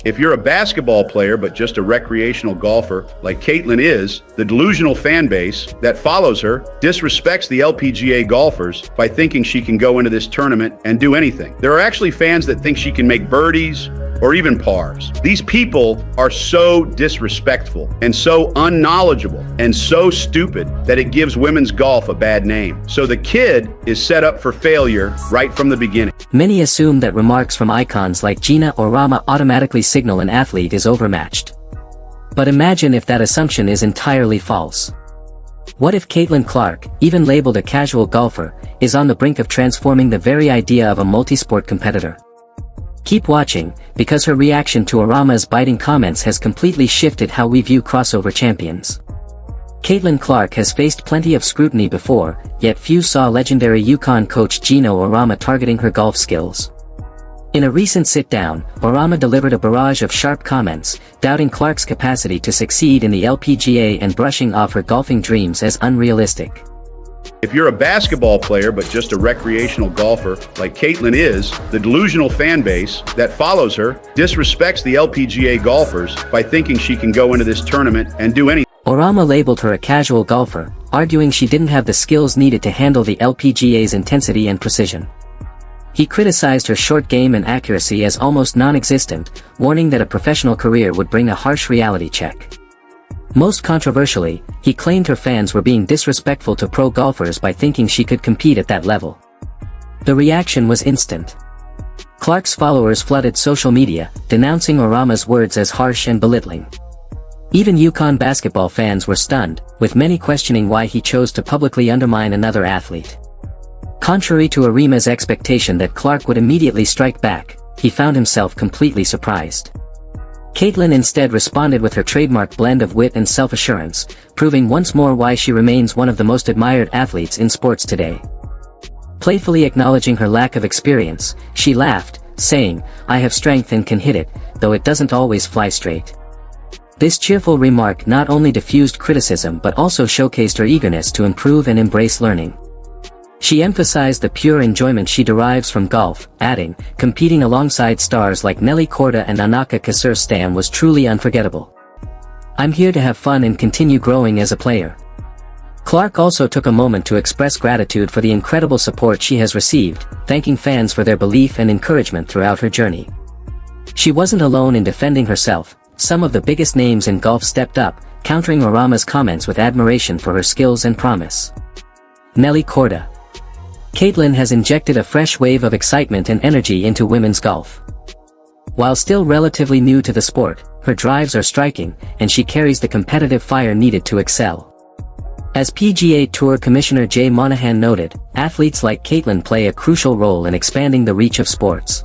If you're a basketball player but just a recreational golfer like Caitlin is, the delusional fan base that follows her disrespects the LPGA golfers by thinking she can go into this tournament and do anything. There are actually fans that think she can make birdies or even pars. These people are so disrespectful and so unknowledgeable and so stupid that it gives women's golf a bad name. So the kid is set up for failure right from the beginning. Many assume that remarks from icons like Geno Auriemma automatically signal an athlete is overmatched. But imagine if that assumption is entirely false. What if Caitlin Clark, even labeled a casual golfer, is on the brink of transforming the very idea of a multi-sport competitor? Keep watching, because her reaction to Auriemma's biting comments has completely shifted how we view crossover champions. Caitlin Clark has faced plenty of scrutiny before, yet few saw legendary UConn coach Geno Auriemma targeting her golf skills. In a recent sit-down, Auriemma delivered a barrage of sharp comments, doubting Clark's capacity to succeed in the LPGA and brushing off her golfing dreams as unrealistic. If you're a basketball player but just a recreational golfer like Caitlin is, the delusional fan base that follows her disrespects the LPGA golfers by thinking she can go into this tournament and do anything. Auriemma labeled her a casual golfer, arguing she didn't have the skills needed to handle the LPGA's intensity and precision. He criticized her short game and accuracy as almost non-existent, warning that a professional career would bring a harsh reality check. Most controversially, he claimed her fans were being disrespectful to pro golfers by thinking she could compete at that level. The reaction was instant. Clark's followers flooded social media, denouncing Auriemma's words as harsh and belittling. Even UConn basketball fans were stunned, with many questioning why he chose to publicly undermine another athlete. Contrary to Auriemma's expectation that Clark would immediately strike back, he found himself completely surprised. Caitlin instead responded with her trademark blend of wit and self-assurance, proving once more why she remains one of the most admired athletes in sports today. Playfully acknowledging her lack of experience, she laughed, saying, "I have strength and can hit it, though it doesn't always fly straight." This cheerful remark not only diffused criticism but also showcased her eagerness to improve and embrace learning. She emphasized the pure enjoyment she derives from golf, adding, "Competing alongside stars like Nelly Korda and Annika Pro was truly unforgettable. I'm here to have fun and continue growing as a player." Clark also took a moment to express gratitude for the incredible support she has received, thanking fans for their belief and encouragement throughout her journey. She wasn't alone in defending herself. Some of the biggest names in golf stepped up, countering Auriemma's comments with admiration for her skills and promise. Nelly Korda. Caitlin has injected a fresh wave of excitement and energy into women's golf. While still relatively new to the sport, her drives are striking, and she carries the competitive fire needed to excel. As PGA Tour Commissioner Jay Monahan noted, athletes like Caitlin play a crucial role in expanding the reach of sports.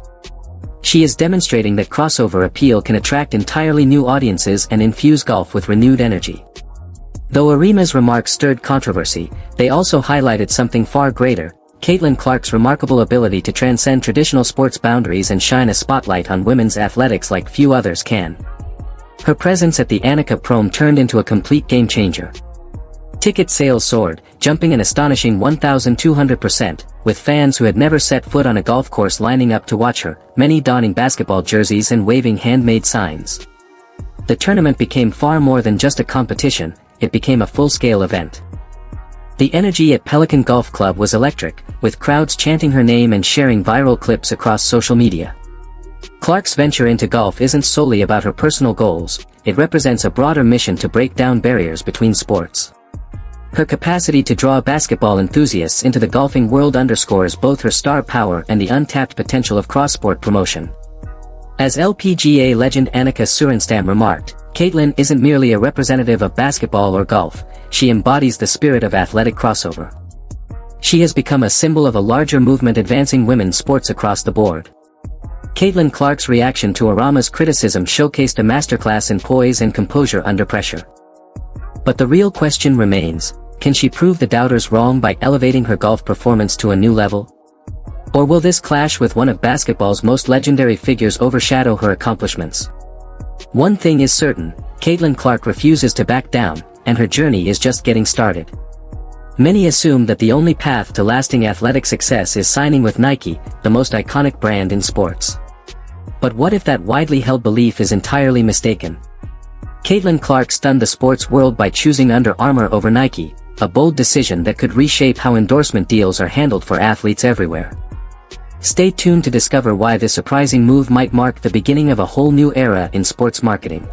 She is demonstrating that crossover appeal can attract entirely new audiences and infuse golf with renewed energy. Though Auriemma's remarks stirred controversy, they also highlighted something far greater: Caitlin Clark's remarkable ability to transcend traditional sports boundaries and shine a spotlight on women's athletics like few others can. Her presence at the Annika Pro turned into a complete game-changer. Ticket sales soared, jumping an astonishing 1,200%, with fans who had never set foot on a golf course lining up to watch her, many donning basketball jerseys and waving handmade signs. The tournament became far more than just a competition, it became a full-scale event. The energy at Pelican Golf Club was electric, with crowds chanting her name and sharing viral clips across social media. Clark's venture into golf isn't solely about her personal goals, it represents a broader mission to break down barriers between sports. Her capacity to draw basketball enthusiasts into the golfing world underscores both her star power and the untapped potential of cross-sport promotion. As LPGA legend Annika Pro remarked, Caitlin isn't merely a representative of basketball or golf, she embodies the spirit of athletic crossover. She has become a symbol of a larger movement advancing women's sports across the board. Caitlin Clark's reaction to Auriemma's criticism showcased a masterclass in poise and composure under pressure. But the real question remains, can she prove the doubters wrong by elevating her golf performance to a new level? Or will this clash with one of basketball's most legendary figures overshadow her accomplishments? One thing is certain, Caitlin Clark refuses to back down, and her journey is just getting started. Many assume that the only path to lasting athletic success is signing with Nike, the most iconic brand in sports. But what if that widely held belief is entirely mistaken? Caitlin Clark stunned the sports world by choosing Under Armour over Nike, a bold decision that could reshape how endorsement deals are handled for athletes everywhere. Stay tuned to discover why this surprising move might mark the beginning of a whole new era in sports marketing.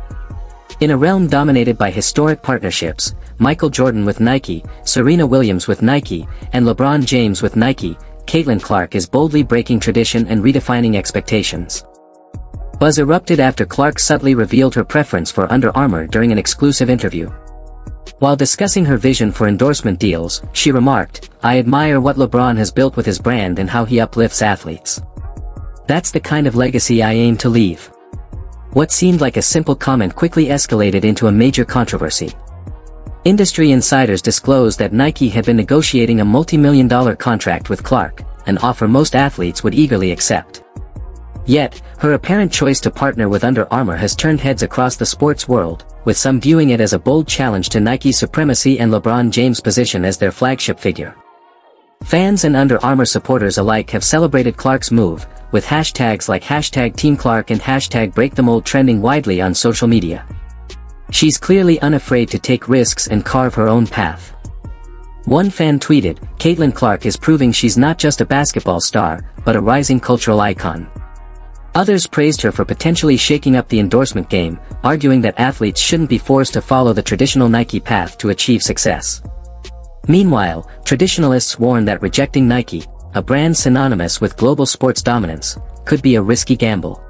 In a realm dominated by historic partnerships, Michael Jordan with Nike, Serena Williams with Nike, and LeBron James with Nike, Caitlin Clark is boldly breaking tradition and redefining expectations. Buzz erupted after Clark subtly revealed her preference for Under Armour during an exclusive interview. While discussing her vision for endorsement deals, she remarked, "I admire what LeBron has built with his brand and how he uplifts athletes. That's the kind of legacy I aim to leave." What seemed like a simple comment quickly escalated into a major controversy. Industry insiders disclosed that Nike had been negotiating a multi-million-dollar contract with Clark, an offer most athletes would eagerly accept. Yet, her apparent choice to partner with Under Armour has turned heads across the sports world, with some viewing it as a bold challenge to Nike's supremacy and LeBron James' position as their flagship figure. Fans and Under Armour supporters alike have celebrated Clark's move, with hashtags like #TeamClark and #BreakTheMold trending widely on social media. She's clearly unafraid to take risks and carve her own path. One fan tweeted, "Caitlin Clark is proving she's not just a basketball star, but a rising cultural icon." Others praised her for potentially shaking up the endorsement game, arguing that athletes shouldn't be forced to follow the traditional Nike path to achieve success. Meanwhile, traditionalists warn that rejecting Nike, a brand synonymous with global sports dominance, could be a risky gamble.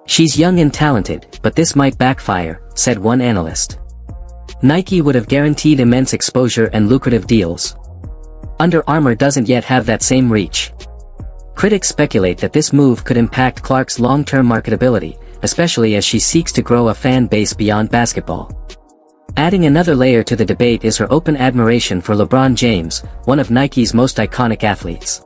"She's young and talented, but this might backfire," said one analyst. Nike would have guaranteed immense exposure and lucrative deals. Under Armour doesn't yet have that same reach. Critics speculate that this move could impact Clark's long-term marketability, especially as she seeks to grow a fan base beyond basketball. Adding another layer to the debate is her open admiration for LeBron James, one of Nike's most iconic athletes.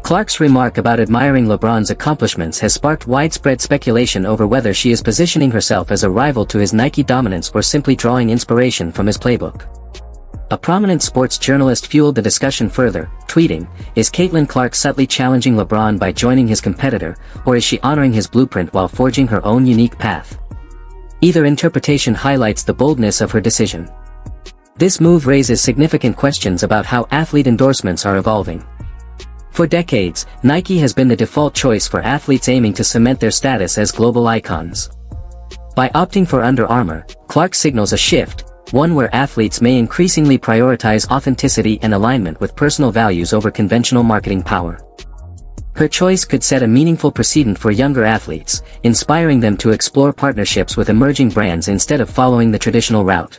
Clark's remark about admiring LeBron's accomplishments has sparked widespread speculation over whether she is positioning herself as a rival to his Nike dominance or simply drawing inspiration from his playbook. A prominent sports journalist fueled the discussion further, tweeting, "Is Caitlin Clark subtly challenging LeBron by joining his competitor, or is she honoring his blueprint while forging her own unique path?" Either interpretation highlights the boldness of her decision. This move raises significant questions about how athlete endorsements are evolving. For decades, Nike has been the default choice for athletes aiming to cement their status as global icons. By opting for Under Armour, Clark signals a shift, one where athletes may increasingly prioritize authenticity and alignment with personal values over conventional marketing power. Her choice could set a meaningful precedent for younger athletes, inspiring them to explore partnerships with emerging brands instead of following the traditional route.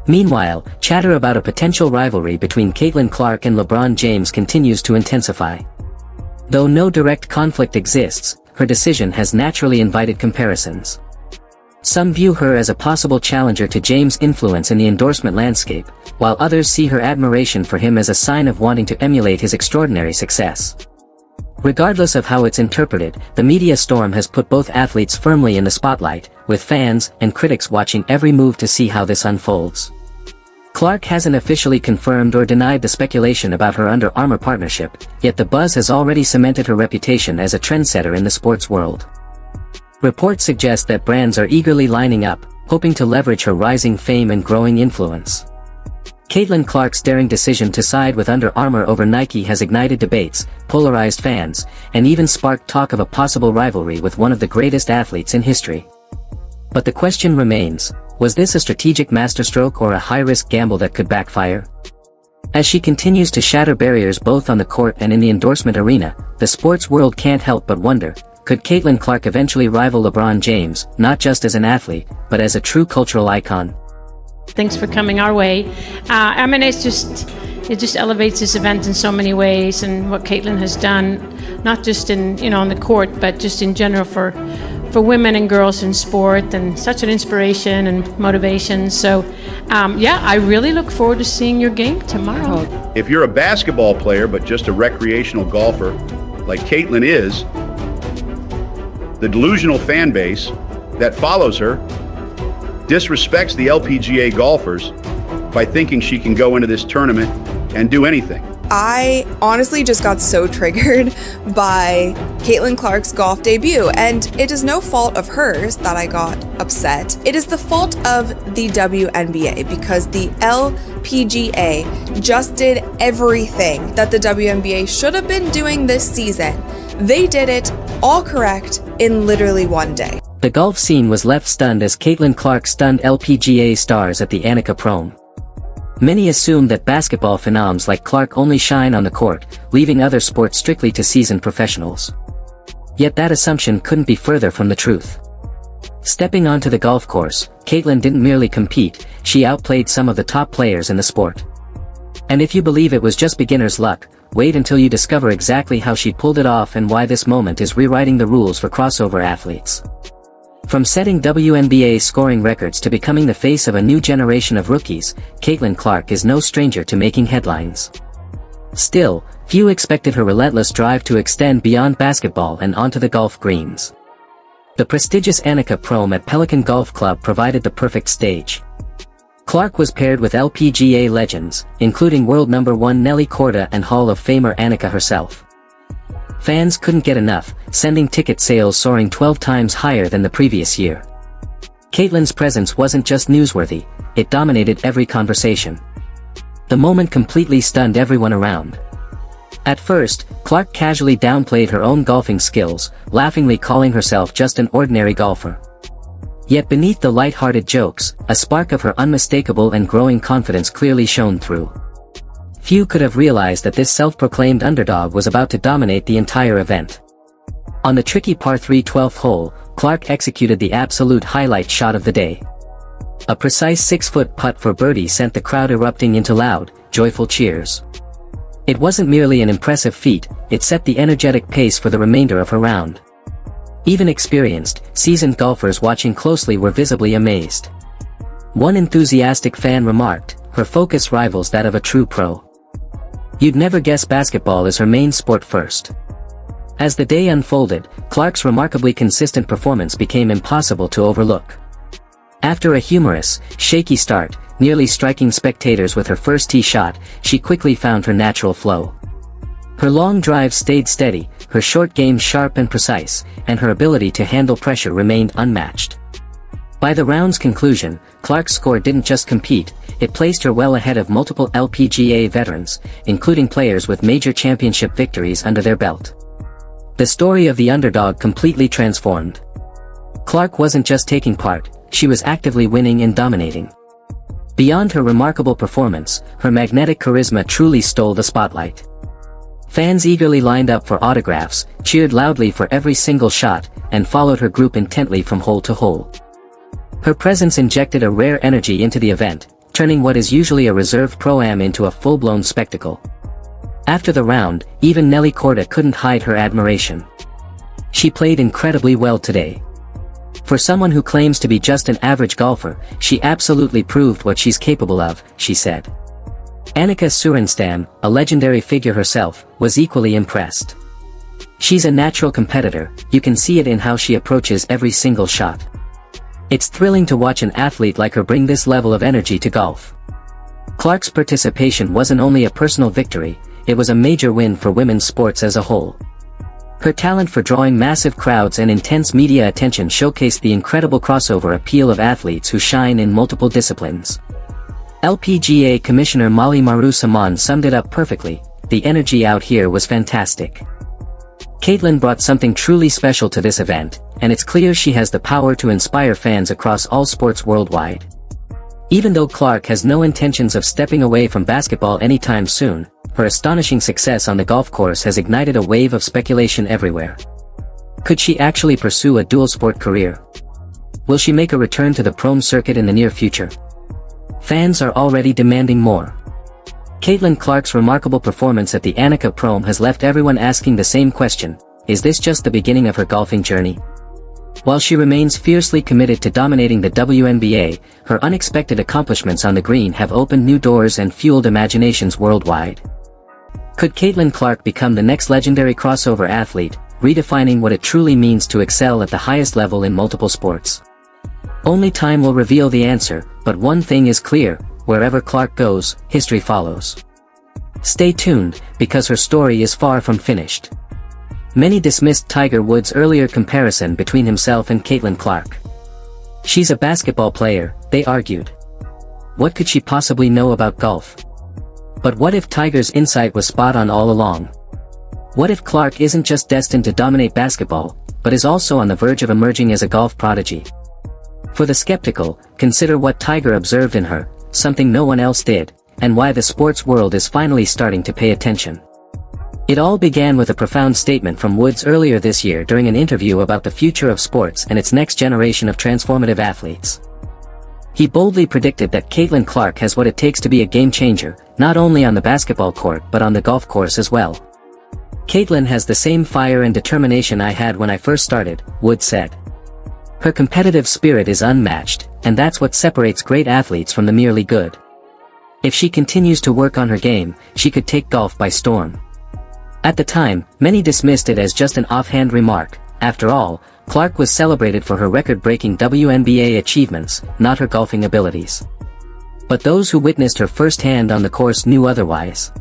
Meanwhile, chatter about a potential rivalry between Caitlin Clark and LeBron James continues to intensify. Though no direct conflict exists, her decision has naturally invited comparisons. Some view her as a possible challenger to James' influence in the endorsement landscape, while others see her admiration for him as a sign of wanting to emulate his extraordinary success. Regardless of how it's interpreted, the media storm has put both athletes firmly in the spotlight, with fans and critics watching every move to see how this unfolds. Clark hasn't officially confirmed or denied the speculation about her Under Armour partnership, yet the buzz has already cemented her reputation as a trendsetter in the sports world. Reports suggest that brands are eagerly lining up, hoping to leverage her rising fame and growing influence. Caitlin Clark's daring decision to side with Under Armour over Nike has ignited debates, polarized fans, and even sparked talk of a possible rivalry with one of the greatest athletes in history. But the question remains, was this a strategic masterstroke or a high-risk gamble that could backfire? As she continues to shatter barriers both on the court and in the endorsement arena, the sports world can't help but wonder, could Caitlin Clark eventually rival LeBron James, not just as an athlete, but as a true cultural icon? Thanks for coming our way. I mean, it just elevates this event in so many ways, and what Caitlin has done, not just in on the court, but just in general for women and girls in sport, and such an inspiration and motivation. So, I really look forward to seeing your game tomorrow. If you're a basketball player but just a recreational golfer, like Caitlin is, the delusional fan base that follows her disrespects the LPGA golfers by thinking she can go into this tournament and do anything. I honestly just got so triggered by Caitlin Clark's golf debut, and it is no fault of hers that I got upset. It is the fault of the WNBA, because the LPGA just did everything that the WNBA should have been doing this season. They did it all correct in literally one day. The golf scene was left stunned as Caitlin Clark stunned LPGA stars at the Annika Pro. Many assumed that basketball phenoms like Clark only shine on the court, leaving other sports strictly to seasoned professionals. Yet that assumption couldn't be further from the truth. Stepping onto the golf course, Caitlin didn't merely compete, she outplayed some of the top players in the sport. And if you believe it was just beginner's luck, wait until you discover exactly how she pulled it off and why this moment is rewriting the rules for crossover athletes. From setting WNBA scoring records to becoming the face of a new generation of rookies, Caitlin Clark is no stranger to making headlines. Still, few expected her relentless drive to extend beyond basketball and onto the golf greens. The prestigious Annika Pro at Pelican Golf Club provided the perfect stage. Clark was paired with LPGA legends, including world number 1 Nelly Korda and Hall of Famer Annika herself. Fans couldn't get enough, sending ticket sales soaring 12 times higher than the previous year. Caitlin's presence wasn't just newsworthy, it dominated every conversation. The moment completely stunned everyone around. At first, Clark casually downplayed her own golfing skills, laughingly calling herself just an ordinary golfer. Yet beneath the light-hearted jokes, a spark of her unmistakable and growing confidence clearly shone through. Few could have realized that this self-proclaimed underdog was about to dominate the entire event. On the tricky par 3 12th hole, Clark executed the absolute highlight shot of the day. A precise 6-foot putt for birdie sent the crowd erupting into loud, joyful cheers. It wasn't merely an impressive feat, it set the energetic pace for the remainder of her round. Even experienced, seasoned golfers watching closely were visibly amazed. One enthusiastic fan remarked, "Her focus rivals that of a true pro." You'd never guess basketball is her main sport first. As the day unfolded, Clark's remarkably consistent performance became impossible to overlook. After a humorous, shaky start, nearly striking spectators with her first tee shot, she quickly found her natural flow. Her long drive stayed steady, her short game sharp and precise, and her ability to handle pressure remained unmatched. By the round's conclusion, Clark's score didn't just compete, it placed her well ahead of multiple LPGA veterans, including players with major championship victories under their belt. The story of the underdog completely transformed. Clark wasn't just taking part, she was actively winning and dominating. Beyond her remarkable performance, her magnetic charisma truly stole the spotlight. Fans eagerly lined up for autographs, cheered loudly for every single shot, and followed her group intently from hole to hole. Her presence injected a rare energy into the event, turning what is usually a reserved pro-am into a full-blown spectacle. After the round, even Nelly Korda couldn't hide her admiration. She played incredibly well today. For someone who claims to be just an average golfer, she absolutely proved what she's capable of, she said. Annika Pro, a legendary figure herself, was equally impressed. She's a natural competitor, you can see it in how she approaches every single shot. It's thrilling to watch an athlete like her bring this level of energy to golf. Clark's participation wasn't only a personal victory, it was a major win for women's sports as a whole. Her talent for drawing massive crowds and intense media attention showcased the incredible crossover appeal of athletes who shine in multiple disciplines. LPGA Commissioner Molly Maru Saman summed it up perfectly, the energy out here was fantastic. Caitlin brought something truly special to this event, and it's clear she has the power to inspire fans across all sports worldwide. Even though Clark has no intentions of stepping away from basketball anytime soon, her astonishing success on the golf course has ignited a wave of speculation everywhere. Could she actually pursue a dual-sport career? Will she make a return to the pro circuit in the near future? Fans are already demanding more. Caitlin Clark's remarkable performance at the Annika Pro has left everyone asking the same question, is this just the beginning of her golfing journey? While she remains fiercely committed to dominating the WNBA, her unexpected accomplishments on the green have opened new doors and fueled imaginations worldwide. Could Caitlin Clark become the next legendary crossover athlete, redefining what it truly means to excel at the highest level in multiple sports? Only time will reveal the answer, but one thing is clear, wherever Clark goes, history follows. Stay tuned, because her story is far from finished. Many dismissed Tiger Woods' earlier comparison between himself and Caitlin Clark. She's a basketball player, they argued. What could she possibly know about golf? But what if Tiger's insight was spot on all along? What if Clark isn't just destined to dominate basketball, but is also on the verge of emerging as a golf prodigy? For the skeptical, consider what Tiger observed in her, something no one else did, and why the sports world is finally starting to pay attention. It all began with a profound statement from Woods earlier this year during an interview about the future of sports and its next generation of transformative athletes. He boldly predicted that Caitlin Clark has what it takes to be a game changer, not only on the basketball court but on the golf course as well. Caitlin has the same fire and determination I had when I first started, Woods said. Her competitive spirit is unmatched, and that's what separates great athletes from the merely good. If she continues to work on her game, she could take golf by storm. At the time, many dismissed it as just an offhand remark. After all, Clark was celebrated for her record-breaking WNBA achievements, not her golfing abilities. But those who witnessed her firsthand on the course knew otherwise.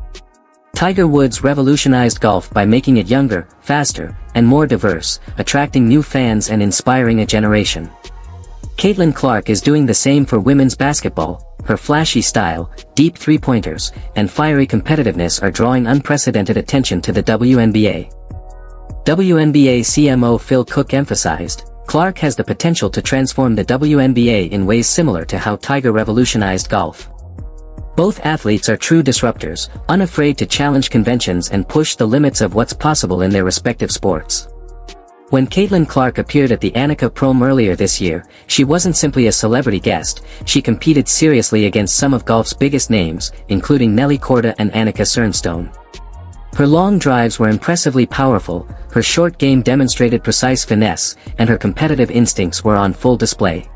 Tiger Woods revolutionized golf by making it younger, faster, and more diverse, attracting new fans and inspiring a generation. Caitlin Clark is doing the same for women's basketball. Her flashy style, deep three-pointers, and fiery competitiveness are drawing unprecedented attention to the WNBA. WNBA CMO Phil Cook emphasized, Clark has the potential to transform the WNBA in ways similar to how Tiger revolutionized golf. Both athletes are true disruptors, unafraid to challenge conventions and push the limits of what's possible in their respective sports. When Caitlin Clark appeared at the Annika Pro earlier this year, she wasn't simply a celebrity guest, she competed seriously against some of golf's biggest names, including Nelly Korda and Annika Cernstone. Her long drives were impressively powerful, her short game demonstrated precise finesse, and her competitive instincts were on full display.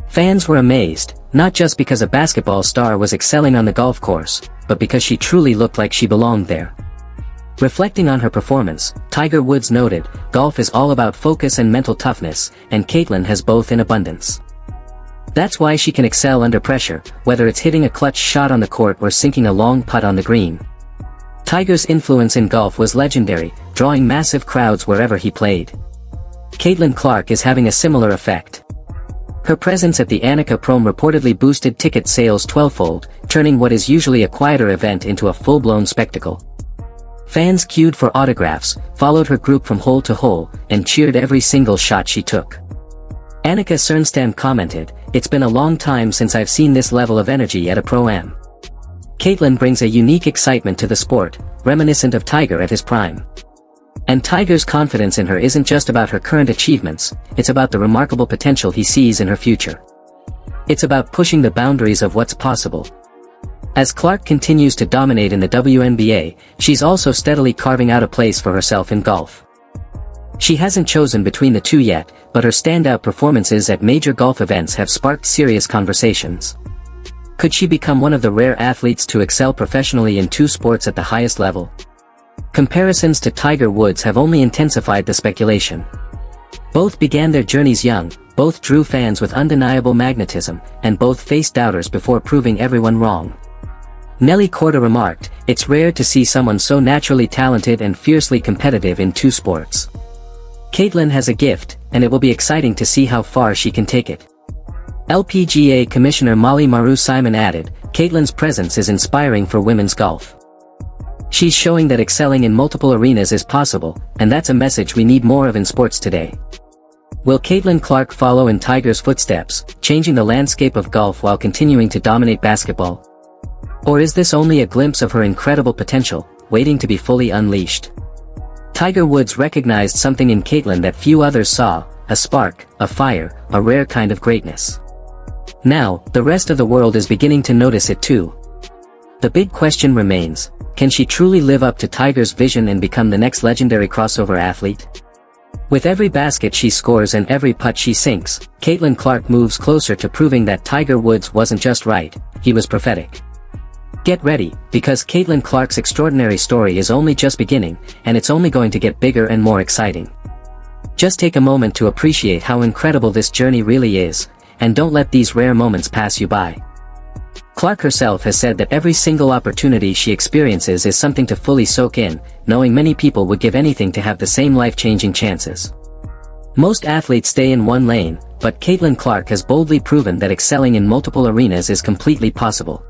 Fans were amazed, not just because a basketball star was excelling on the golf course, but because she truly looked like she belonged there. Reflecting on her performance, Tiger Woods noted, golf is all about focus and mental toughness, and Caitlin has both in abundance. That's why she can excel under pressure, whether it's hitting a clutch shot on the court or sinking a long putt on the green. Tiger's influence in golf was legendary, drawing massive crowds wherever he played. Caitlin Clark is having a similar effect. Her presence at the Annika Pro reportedly boosted ticket sales 12-fold, turning what is usually a quieter event into a full-blown spectacle. Fans queued for autographs, followed her group from hole to hole, and cheered every single shot she took. Annika Cernstone commented, "It's been a long time since I've seen this level of energy at a Pro-Am." Caitlin brings a unique excitement to the sport, reminiscent of Tiger at his prime. And Tiger's confidence in her isn't just about her current achievements, it's about the remarkable potential he sees in her future. It's about pushing the boundaries of what's possible. As Clark continues to dominate in the WNBA, she's also steadily carving out a place for herself in golf. She hasn't chosen between the two yet, but her standout performances at major golf events have sparked serious conversations. Could she become one of the rare athletes to excel professionally in two sports at the highest level? Comparisons to Tiger Woods have only intensified the speculation. Both began their journeys young, both drew fans with undeniable magnetism, and both faced doubters before proving everyone wrong. Nelly Korda remarked, "It's rare to see someone so naturally talented and fiercely competitive in two sports. Caitlin has a gift, and it will be exciting to see how far she can take it." LPGA Commissioner Molly Maru Simon added, "Caitlin's presence is inspiring for women's golf. She's showing that excelling in multiple arenas is possible, and that's a message we need more of in sports today." Will Caitlin Clark follow in Tiger's footsteps, changing the landscape of golf while continuing to dominate basketball? Or is this only a glimpse of her incredible potential, waiting to be fully unleashed? Tiger Woods recognized something in Caitlin that few others saw, a spark, a fire, a rare kind of greatness. Now, the rest of the world is beginning to notice it too. The big question remains, can she truly live up to Tiger's vision and become the next legendary crossover athlete? With every basket she scores and every putt she sinks, Caitlin Clark moves closer to proving that Tiger Woods wasn't just right, he was prophetic. Get ready, because Caitlin Clark's extraordinary story is only just beginning, and it's only going to get bigger and more exciting. Just take a moment to appreciate how incredible this journey really is, and don't let these rare moments pass you by. Clark herself has said that every single opportunity she experiences is something to fully soak in, knowing many people would give anything to have the same life-changing chances. Most athletes stay in one lane, but Caitlin Clark has boldly proven that excelling in multiple arenas is completely possible.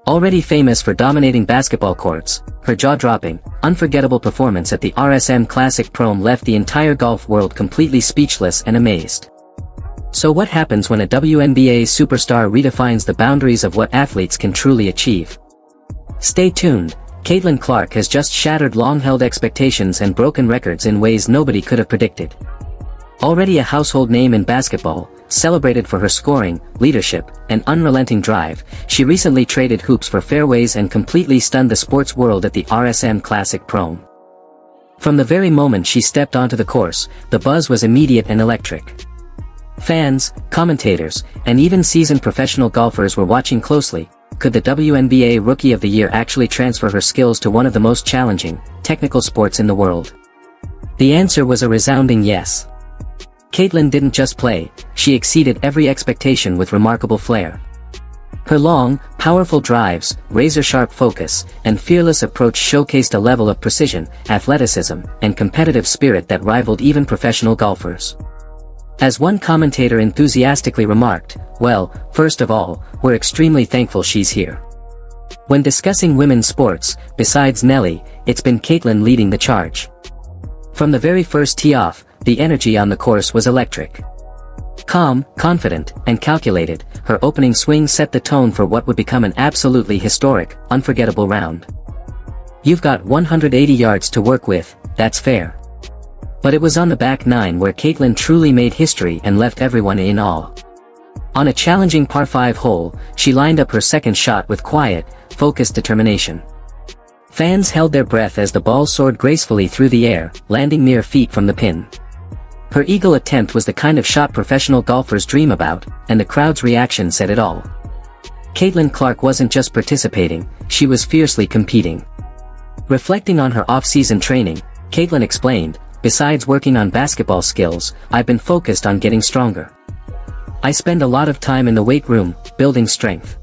Already famous for dominating basketball courts, her jaw-dropping, unforgettable performance at the RSM Classic Prom left the entire golf world completely speechless and amazed. So what happens when a WNBA superstar redefines the boundaries of what athletes can truly achieve? Stay tuned. Caitlin Clark has just shattered long-held expectations and broken records in ways nobody could have predicted. Already a household name in basketball, celebrated for her scoring, leadership, and unrelenting drive, she recently traded hoops for fairways and completely stunned the sports world at the RSM Classic Prom. From the very moment she stepped onto the course, the buzz was immediate and electric. Fans, commentators, and even seasoned professional golfers were watching closely. Could the WNBA Rookie of the Year actually transfer her skills to one of the most challenging, technical sports in the world? The answer was a resounding yes. Caitlin didn't just play, she exceeded every expectation with remarkable flair. Her long, powerful drives, razor-sharp focus, and fearless approach showcased a level of precision, athleticism, and competitive spirit that rivaled even professional golfers. As one commentator enthusiastically remarked, "Well, first of all, we're extremely thankful she's here." When discussing women's sports, besides Nelly, it's been Caitlin leading the charge. From the very first tee-off, the energy on the course was electric. Calm, confident, and calculated, her opening swing set the tone for what would become an absolutely historic, unforgettable round. "You've got 180 yards to work with, that's fair." But it was on the back nine where Caitlin truly made history and left everyone in awe. On a challenging par 5 hole, she lined up her second shot with quiet, focused determination. Fans held their breath as the ball soared gracefully through the air, landing mere feet from the pin. Her eagle attempt was the kind of shot professional golfers dream about, and the crowd's reaction said it all. Caitlin Clark wasn't just participating, she was fiercely competing. Reflecting on her off-season training, Caitlin explained, "Besides working on basketball skills, I've been focused on getting stronger. I spend a lot of time in the weight room, building strength."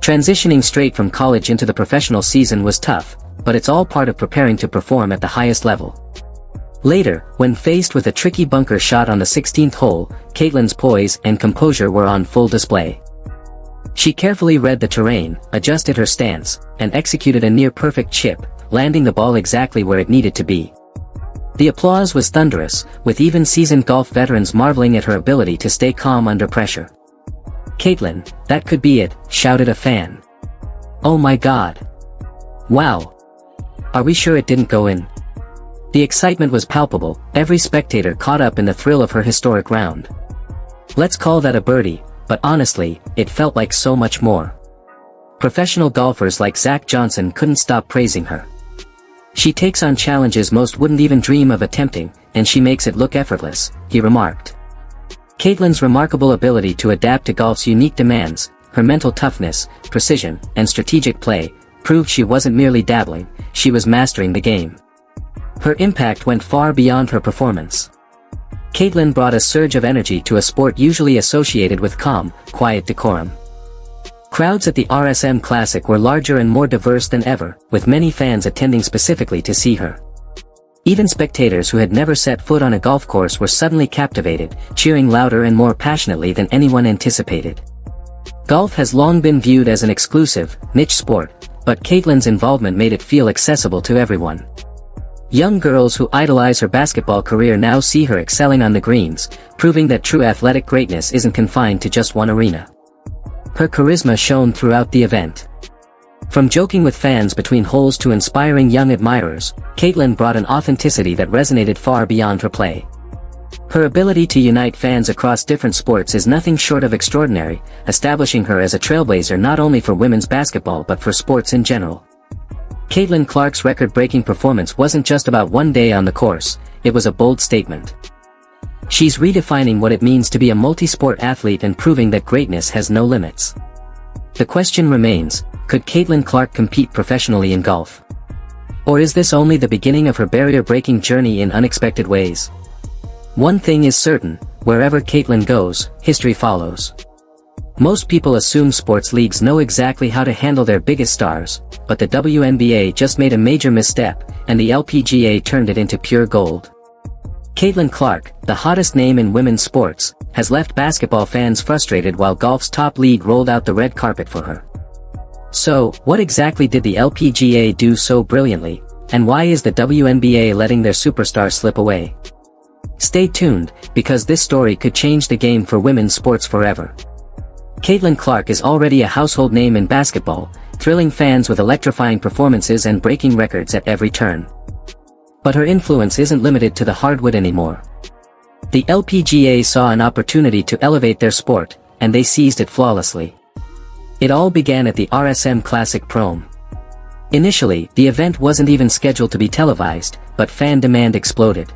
Transitioning straight from college into the professional season was tough, but it's all part of preparing to perform at the highest level. Later, when faced with a tricky bunker shot on the 16th hole, Caitlin's poise and composure were on full display. She carefully read the terrain, adjusted her stance, and executed a near-perfect chip, landing the ball exactly where it needed to be. The applause was thunderous, with even seasoned golf veterans marveling at her ability to stay calm under pressure. "Caitlin, that could be it," shouted a fan. "Oh my God. Wow. Are we sure it didn't go in?" The excitement was palpable, every spectator caught up in the thrill of her historic round. Let's call that a birdie, but honestly, it felt like so much more. Professional golfers like Zach Johnson couldn't stop praising her. "She takes on challenges most wouldn't even dream of attempting, and she makes it look effortless," he remarked. Caitlin's remarkable ability to adapt to golf's unique demands, her mental toughness, precision, and strategic play, proved she wasn't merely dabbling, she was mastering the game. Her impact went far beyond her performance. Caitlin brought a surge of energy to a sport usually associated with calm, quiet decorum. Crowds at the RSM Classic were larger and more diverse than ever, with many fans attending specifically to see her. Even spectators who had never set foot on a golf course were suddenly captivated, cheering louder and more passionately than anyone anticipated. Golf has long been viewed as an exclusive, niche sport, but Caitlin's involvement made it feel accessible to everyone. Young girls who idolize her basketball career now see her excelling on the greens, proving that true athletic greatness isn't confined to just one arena. Her charisma shone throughout the event. From joking with fans between holes to inspiring young admirers, Caitlin brought an authenticity that resonated far beyond her play. Her ability to unite fans across different sports is nothing short of extraordinary, establishing her as a trailblazer not only for women's basketball but for sports in general. Caitlin Clark's record-breaking performance wasn't just about one day on the course, it was a bold statement. She's redefining what it means to be a multi-sport athlete and proving that greatness has no limits. The question remains, could Caitlin Clark compete professionally in golf? Or is this only the beginning of her barrier-breaking journey in unexpected ways? One thing is certain, wherever Caitlin goes, history follows. Most people assume sports leagues know exactly how to handle their biggest stars, but the WNBA just made a major misstep, and the LPGA turned it into pure gold. Caitlin Clark, the hottest name in women's sports, has left basketball fans frustrated while golf's top league rolled out the red carpet for her. So, what exactly did the LPGA do so brilliantly, and why is the WNBA letting their superstar slip away? Stay tuned, because this story could change the game for women's sports forever. Caitlin Clark is already a household name in basketball, thrilling fans with electrifying performances and breaking records at every turn. But her influence isn't limited to the hardwood anymore. The LPGA saw an opportunity to elevate their sport, and they seized it flawlessly. It all began at the RSM Classic Prom. Initially, the event wasn't even scheduled to be televised, but fan demand exploded.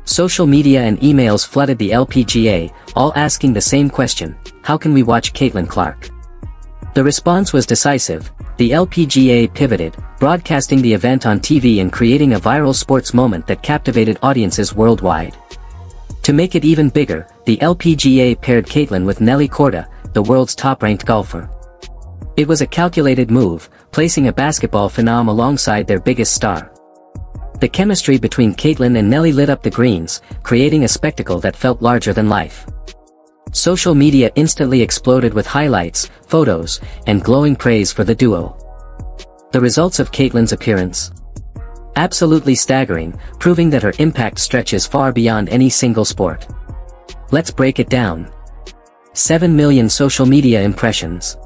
Social media and emails flooded the LPGA, all asking the same question: how can we watch Caitlin Clark? The response was decisive. The LPGA pivoted, broadcasting the event on TV and creating a viral sports moment that captivated audiences worldwide. To make it even bigger, the LPGA paired Caitlin with Nelly Korda, the world's top-ranked golfer. It was a calculated move, placing a basketball phenom alongside their biggest star. The chemistry between Caitlin and Nelly lit up the greens, creating a spectacle that felt larger than life. Social media instantly exploded with highlights, photos, and glowing praise for the duo. The results of Caitlin's appearance? Absolutely staggering, proving that her impact stretches far beyond any single sport. Let's break it down. 7 million social media impressions.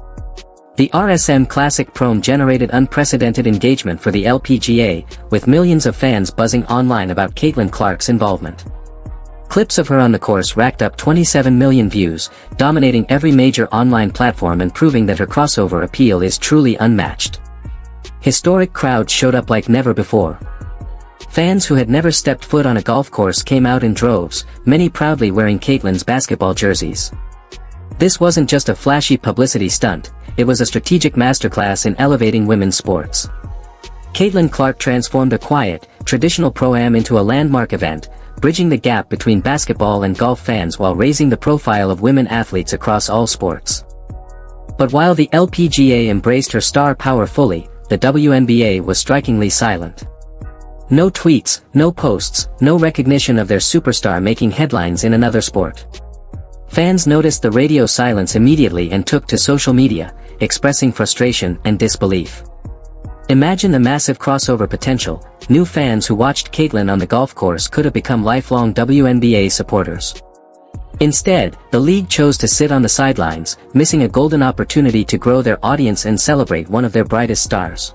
The RSM Classic Prom generated unprecedented engagement for the LPGA, with millions of fans buzzing online about Caitlin Clark's involvement. Clips of her on the course racked up 27 million views, dominating every major online platform and proving that her crossover appeal is truly unmatched. Historic crowds showed up like never before. Fans who had never stepped foot on a golf course came out in droves, many proudly wearing Caitlin's basketball jerseys. This wasn't just a flashy publicity stunt, it was a strategic masterclass in elevating women's sports. Caitlin Clark transformed a quiet, traditional pro-am into a landmark event, bridging the gap between basketball and golf fans while raising the profile of women athletes across all sports. But while the LPGA embraced her star power fully, the WNBA was strikingly silent. No tweets, no posts, no recognition of their superstar making headlines in another sport. Fans noticed the radio silence immediately and took to social media, expressing frustration and disbelief. Imagine the massive crossover potential. New fans who watched Caitlin on the golf course could have become lifelong WNBA supporters. Instead, the league chose to sit on the sidelines, missing a golden opportunity to grow their audience and celebrate one of their brightest stars.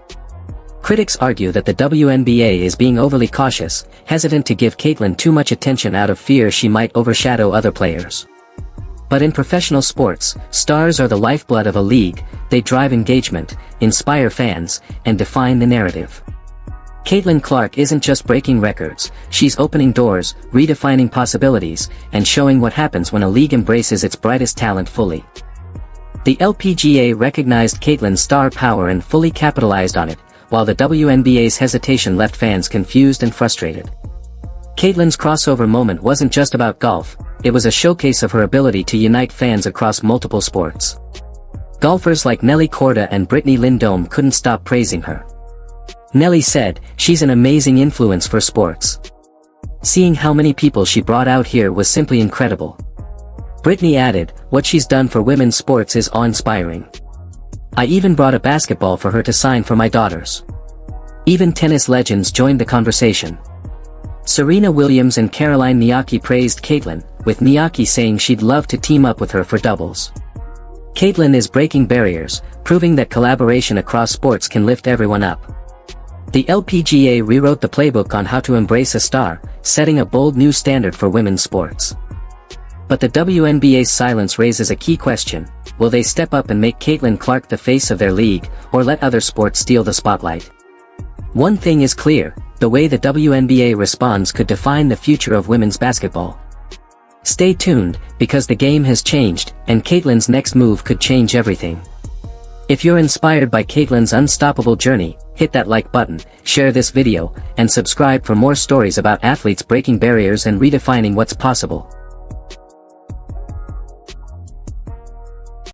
Critics argue that the WNBA is being overly cautious, hesitant to give Caitlin too much attention out of fear she might overshadow other players. But in professional sports, stars are the lifeblood of a league. They drive engagement, inspire fans, and define the narrative. Caitlin Clark isn't just breaking records, she's opening doors, redefining possibilities, and showing what happens when a league embraces its brightest talent fully. The LPGA recognized Caitlin's star power and fully capitalized on it, while the WNBA's hesitation left fans confused and frustrated. Caitlin's crossover moment wasn't just about golf, it was a showcase of her ability to unite fans across multiple sports. Golfers like Nelly Korda and Brittany Lindome couldn't stop praising her. Nelly said, "She's an amazing influence for sports. Seeing how many people she brought out here was simply incredible." Brittany added, "What she's done for women's sports is awe-inspiring. I even brought a basketball for her to sign for my daughters." Even tennis legends joined the conversation. Serena Williams and Caroline Wozniacki praised Caitlin, with Wozniacki saying she'd love to team up with her for doubles. Caitlin is breaking barriers, proving that collaboration across sports can lift everyone up. The LPGA rewrote the playbook on how to embrace a star, setting a bold new standard for women's sports. But the WNBA's silence raises a key question: will they step up and make Caitlin Clark the face of their league, or let other sports steal the spotlight? One thing is clear, the way the WNBA responds could define the future of women's basketball. Stay tuned, because the game has changed, and Caitlin's next move could change everything. If you're inspired by Caitlin's unstoppable journey, hit that like button, share this video, and subscribe for more stories about athletes breaking barriers and redefining what's possible.